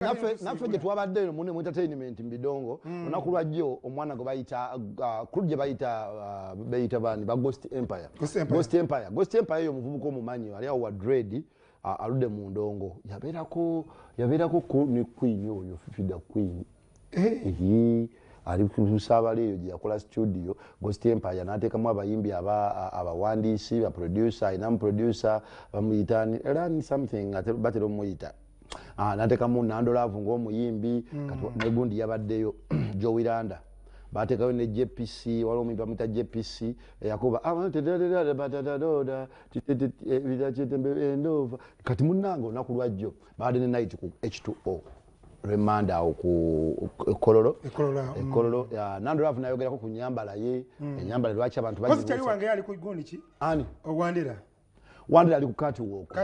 Naffe gye twabadde mu entertainment mbidongo olunaku lwajjo omwana gwe bayita kuluje bayita bani ba Ghost Empire. Ghost Empire yo muvubuka omumanyi ali awo wa dread alude mu ndongo yabeerako ni Queen oyo Fifida Queen ali kusabali eyo gye yakola studio Ghost Empire n'ateekamu abayimbi abawandiisi ba producer ina producer bamuyitani era something batero muyita n'ateekamu Nandor Love ng'omuyimbi negundi yabaddeyo Jowiranda bateekayo ne JPC waliwo omuyimbi bamuyita JPC yakuba kati munnange olunaku lwajjo baadde ne night ku H2O remanda awo ku Kololo Nandor Love nayogerako ku nyambala ye enyambala lwaki abantu bazi kali wange yali ku gundi ki ani ogwandira wandira ali ku catwalk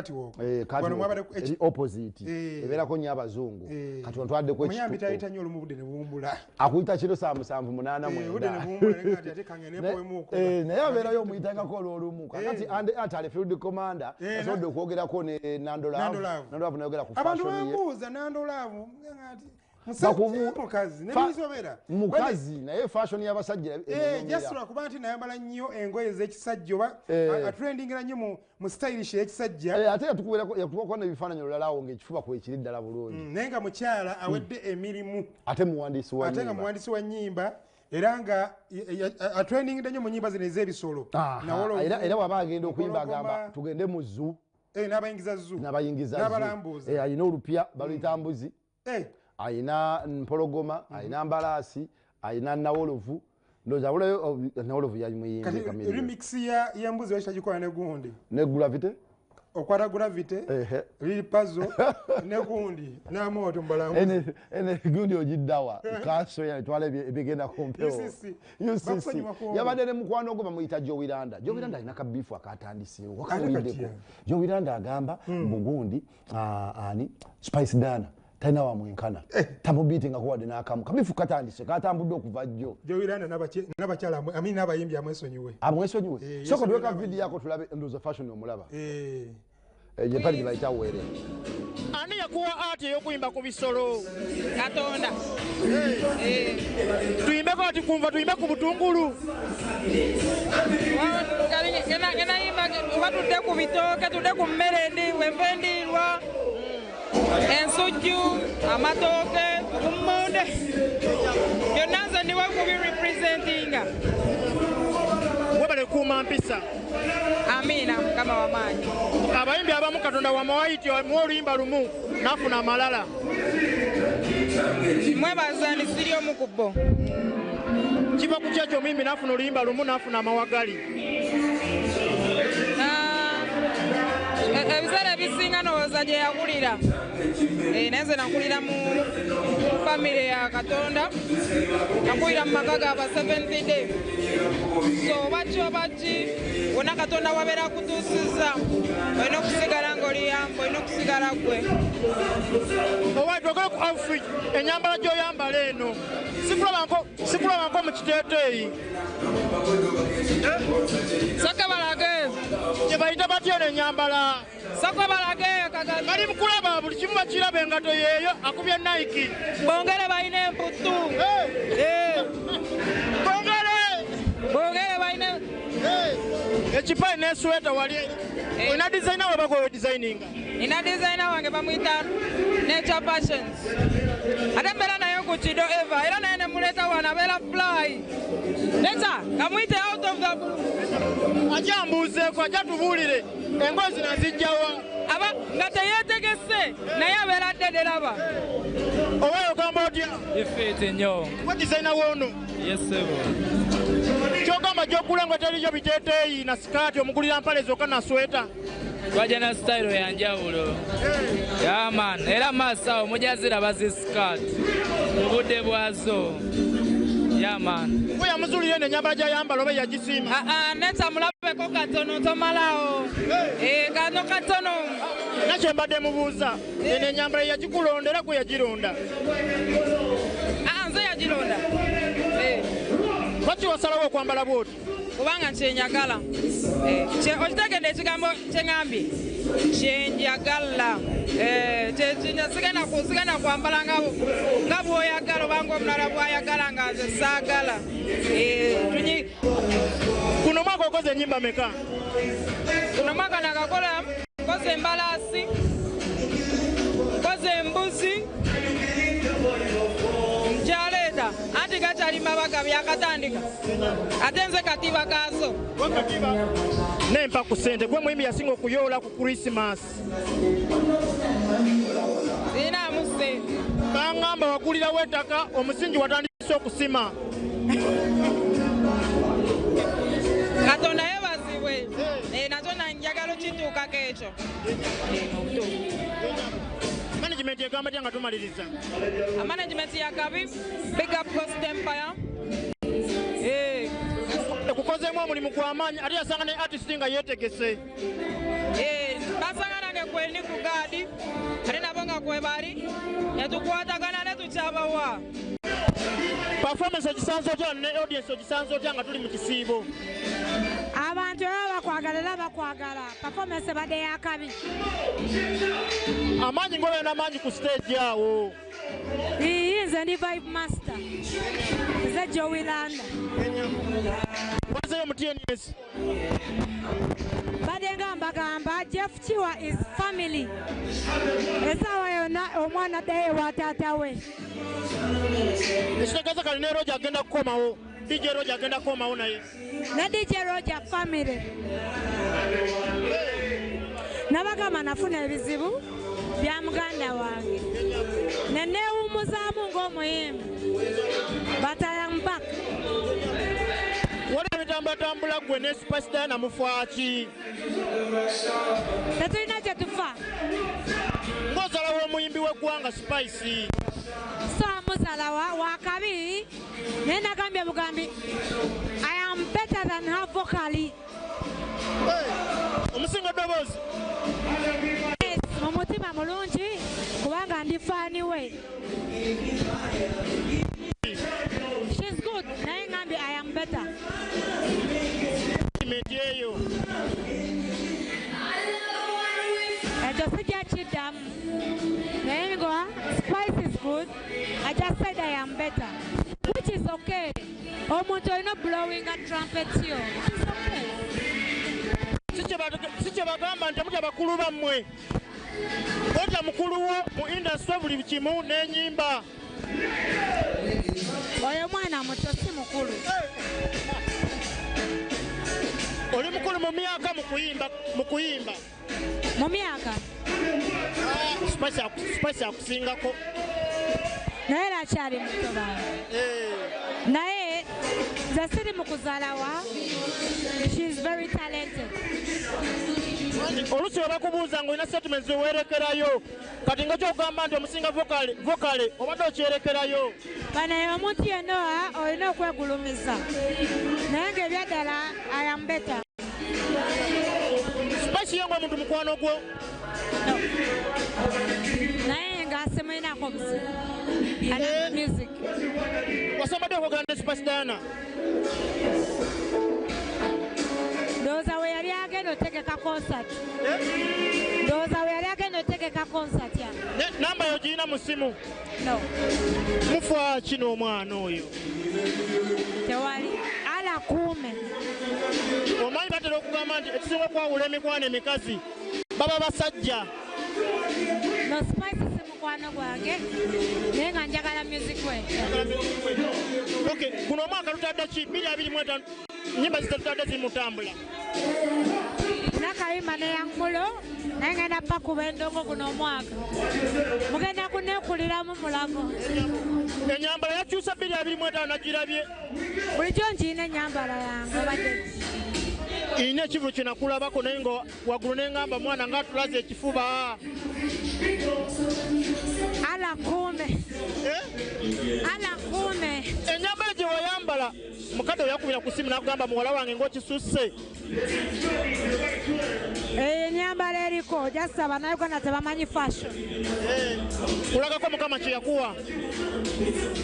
opposite ebeerako nnyo abazungu kati ontwadde ku muyambi tayita nnyo olumu budde ne buwumbula akuyita kiro 7:89 naye abeerayo omuyitangako olw'olumu kakati atali field commander asobodde okwogerako ne Nandor Love nayogera ku fashion ye abantu bambuuza Nandor Love mukazi naye fashion y'abasajja jasula kuba nti nayambala nnyo engoye ez'ekisajja oba atrendingira nnyo mu stylish y'ekisajja ate yatuwako n'ebifaananyi olulala awo ng'ekifuba kwekiri ddala bulungi naye nga mukyala awedde emirimu ate muwandiisi wa nnyimba era nga atrendingidde nnyo mu nnyimba zino ez'ebisolo era waba agenda okuyimba agamba tugende mu zoo n'abayingiza n'abalambuuzi alina olupya baluyita mbuzi ayina mpologoma ayina mbalaasi ayina nawolovu ndoza wulayo nawolovu yali muyimbi kamili remix ya mbuzi wachagikola ne gundi ne gravity okwara gravity lili puzzle ne gundi na moto mbalangu ene gundi ojiddawa kaso ya twale ebigenda kompeo UCC yabadde ne mukwano gwe bamuyita Jowiranda alina kabifu akatandisiwo wakawulideko Jowiranda agamba bugundi ani Spice Dana taina wa mwenkana tamubiti nga kuwadde n'akamu kabifu katandise katambudde okuva jjo Jowiranda n'abakyala amini n'abayimbi amwesonyiwe soko tuweka video yako tulabe ndoza fashion omulaba je pali bayita were ani yakuwa ati ey'okuyimba ku bisolo Katonda tuyimbeko ati kumva tuyimbe ku butungulu gena yimba oba tudde ku bitooke tudde ku mmere wenvendirwa ensujju amatooke kummonde byonna nze ndiwe kubirepresentinga webale kuuma mpisa amiina mukama w'amaanyi abayimbi abamu Katonda wamawayiti muwa oluyimba lumu nafuna amalala mwebaza nisiri omu ku bo kiva ku kyekyo omuyimbi nafuna oluyimba lumu nafuna amawagali ebiseera ebisinga ndowooza gye yakulira naye nze nakulira mu famire ya Katonda nakulira mu maka ga ba Seventh Day so baki wonna Katonda wabeera akutuusizza olina okusigala ng'oliyamba olina okusigala gwe owetwogere ku outfit enyambala gy'oyambala eno sikulabako mu Kiteteeyi soke balage gye bayita batya n'enyambala soke balage bali mukulaba buli kimu bakiraba engato yeeyo akubye Nike bongere balina emputtu bongere balina ekipayi n'esweta wali olina designer we bakowe designinga nina designer wange bamuyita Nature Passions ate mbeera naye ku Kido Eva era naye ne muleeta wana abeera fly Nature kamuyite out of the blue akyambuuzeeko akyatubuulire engoye zino azijjawa aba nga teyeetegese naye abeera ddedelaba oba ogamba otya ifeete nnyo wa designer woono yesebo kyogamba gy'okula nga teriyo biteeteeyi na sikaati omugulira mpale zokka na sweta twajja na sitayiro ya njawulo yaman era maaso awo mujazira bazisikaati mu budde bwazo yaman we yamuzuulire n'enyambala gy'ayambala oba yagisiima neta mulabeko katono tomalawo kano katono nakye mbadde mubuuza eno enyambala yagikulonda era gwe yagironda nze yagironda lwaki wasalawo okwambala bwoti kubanga kyenyagala okitegedde ekigambo kyeŋambye kyenjagala sigenda kwambala nga bw'oyagala obanga omulala bw'ayagala nga nze saagala. Kuno mwaka okoze ennyimba meka? Kuno mwaka nagakola nkoze embalaasi, nkoze embuzi, nkyaleeta anti gakyali mabaga byakatandika ate nze katiba kaaso. Nempa ku ssente gwe muyimbi yasinga okuyoola ku Krismasi. Sirinamu ssente. Baŋŋamba wagulirawo ettaka omusingi watandise okusima. Katonda yeebazibwe. Nakyo njagala okituukako ekyo. Management egamba tya nga tumaliriza? Management ya kabi, big up Ghost Empire. Kukozeemu omulimu gw'amaanyi ate yasanga ne artist nga yeetegese. Basanga nange kweni ku gaadi ate nabo nga kwe bali netukwatagana ne tukyabawa. Performance ogisanze otya ne audience ogisanze otya nga tuli mu kisiibo? Abantu baba bakwagala performance badde yakabi. Amaanyi ng'obeera n'amaanyi ku stage awo. Nze ndi vibe master. Nze Jowilanda. Wazeyo omutienyesi. Badde ngambagamba Jeff Chiwa is family. Esaawa yonna omwana addayo ewa taata we. Ekitegeeza kali ne Roger agenda kukomawo. DJ Roger agenda kukomawo naye. Ne DJ Roger family. Nabagamba nafuna ebizibu bya muganda wange. Ne neewummuzaamu ng'omuyimbi. But I am back. Waliwo ebitambulatambula gwe ne Superstar na mufaaki. Tetulina kye tufa. Ng'ozala w'omuyimbi w'eggwanga Spice. So muzala wa kabi naye nagambye bugambi I am better than her vocally. Omusinga ddoboozi. Mu mutima mulungi kubanga ndi faani we. She's good naye ngambye I am better. Eyo. Ekyo sijja kiddamu naye ngo Spice is good. I just said I am better, which is okay. Omuntu olina blowing a trumpet yo. It's okay. Si kye bagamba nti mutya bakulu bammwe. Otya mukulu wo mu industry buli kimu n'ennyimba. Oyo mwana muto si mukulu. Oli mukulu mu myaka mu kuyimba. Mu myaka? Spice akusingako. Naye era akyali muto baawe. Naye nze siri mu kuzaalawa. She is very talented. Olusi we bakubuuza ng'olina statements zeweerekerayo kati nga kyogamba nti omusinga vocale obadde okyerekerayo. Banaye omuntu yenna olina okwegulumiza naye ng'ebyaddala I am better. Spice ye ng'omuntu mukwano gwo. Naye ng'asemulinako buzibu. I love music. Wasembadde okwogera ne Superstar. Ndowooza we yali agenda otegeka concert. Ndowooza we yali agenda otegeka concert ya. Namba yo giyina mu simu. No. Mufa kino omwana oyo. Tewali. Ala kuume. Omanyi batera okugamba nti ekisinga okwawula emikwano emikazi baba basajja. No, Spice si mukwano gwange naye nga njagala music we. Okay, guno omwaka lutadde ki 2025 nnyimba zitatadde zimutambula. Nakayimba ne yankulo naye ngenda pakuba endongo guno omwaka. Mugenda kuneekuliramu mulago. Ennyambala yakyusa 2025 nagirabye. Bulijjo nkiina ennyambala yange obadde. Ine ekivu kye nakulabako naye nga waggulu ne ngamba mwana ng'atulaze ekifuba. Ala kuume. Ala kuume. Ennyambala gye wayambala mukadde we yakubira ku simu n'akugamba muwala wange ng'okisusse. Ennyambala eriko just Abannayuganda tebamanyi fashion. Kulagako Mukama kye yakuwa.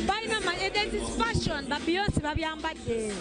Balina manyi it is fashion ba Beyonce babyambadde.